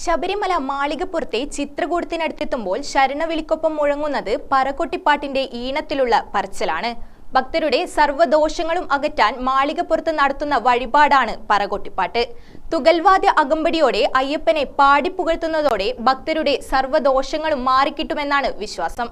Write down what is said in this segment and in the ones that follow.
ശബരിമല മാളികപ്പുറത്തെ ചിത്രകൂടത്തിനടുത്തെത്തുമ്പോൾ ശരണവിളിക്കൊപ്പം മുഴങ്ങുന്നത് പറകൊട്ടിപ്പാട്ടിന്റെ ഈണത്തിലുള്ള പറച്ചിലാണ്. ഭക്തരുടെ സർവ്വദോഷങ്ങളും അകറ്റാൻ മാളികപ്പുറത്ത് നടത്തുന്ന വഴിപാടാണ് പറകൊട്ടിപ്പാട്ട്. തുകൽവാദ്യ അകമ്പടിയോടെ അയ്യപ്പനെ പാടിപ്പുകഴ്ത്തുന്നതോടെ ഭക്തരുടെ സർവ്വദോഷങ്ങളും മാറിക്കിട്ടുമെന്നാണ് വിശ്വാസം.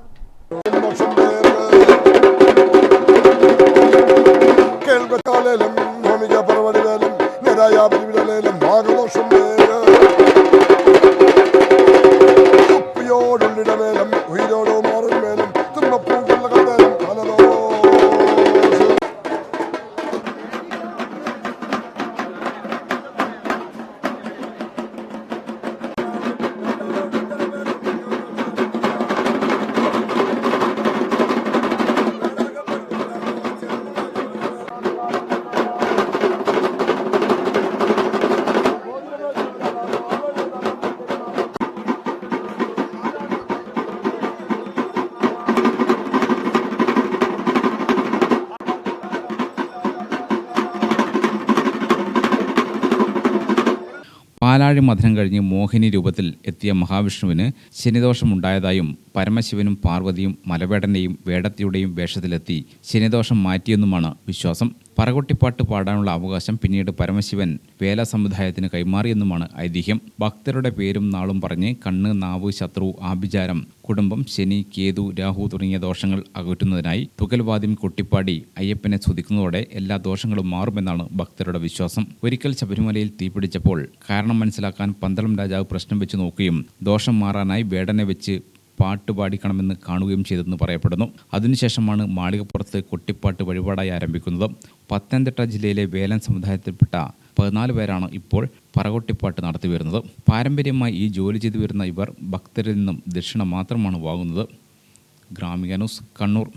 പാലാഴി മഥനം കഴിഞ്ഞ് മോഹിനി രൂപത്തിൽ എത്തിയ മഹാവിഷ്ണുവിന് ശനിദോഷമുണ്ടായതായും പരമശിവനും പാർവതിയും മലവേടനെയും വേടത്തിയുടെയും വേഷത്തിലെത്തി ശനിദോഷം മാറ്റിയെന്നുമാണ് വിശ്വാസം. പറകൊട്ടിപ്പാട്ട് പാടാനുള്ള അവകാശം പിന്നീട് പരമശിവൻ വേല സമുദായത്തിന് കൈമാറിയെന്നുമാണ് ഐതിഹ്യം. ഭക്തരുടെ പേരും നാളും പറഞ്ഞ് കണ്ണ്, നാവ്, ശത്രു, ആഭിചാരം, കുടുംബം, ശനി, കേതു, രാഹു തുടങ്ങിയ ദോഷങ്ങൾ അകറ്റുന്നതിനായി തുകൽവാദ്യം കൊട്ടിപ്പാടി അയ്യപ്പനെ സ്തുതിക്കുന്നതോടെ എല്ലാ ദോഷങ്ങളും മാറുമെന്നാണ് ഭക്തരുടെ വിശ്വാസം. ഒരിക്കൽ ശബരിമലയിൽ തീപിടിച്ചപ്പോൾ കാരണം മനസ്സിലാക്കാൻ പന്തളം രാജാവ് പ്രശ്നം വെച്ച് നോക്കുകയും ദോഷം മാറാനായി വേടനെ വെച്ച് പാട്ട് പാടിക്കണമെന്ന് കാണുകയും ചെയ്തെന്ന് പറയപ്പെടുന്നു. അതിനുശേഷമാണ് മാളികപ്പുറത്ത് കൊട്ടിപ്പാട്ട് വഴിപാടായി ആരംഭിക്കുന്നത്. പത്തനംതിട്ട ജില്ലയിലെ വേലൻ സമുദായത്തിൽപ്പെട്ട 14 പേരാണ് ഇപ്പോൾ പറകൊട്ടിപ്പാട്ട് നടത്തി വരുന്നത്. പാരമ്പര്യമായി ഈ ജോലി ചെയ്തു വരുന്ന ഇവർ ഭക്തരിൽ നിന്നും ദക്ഷിണ മാത്രമാണ് വാങ്ങുന്നത്. ഗ്രാമിക ന്യൂസ്, കണ്ണൂർ.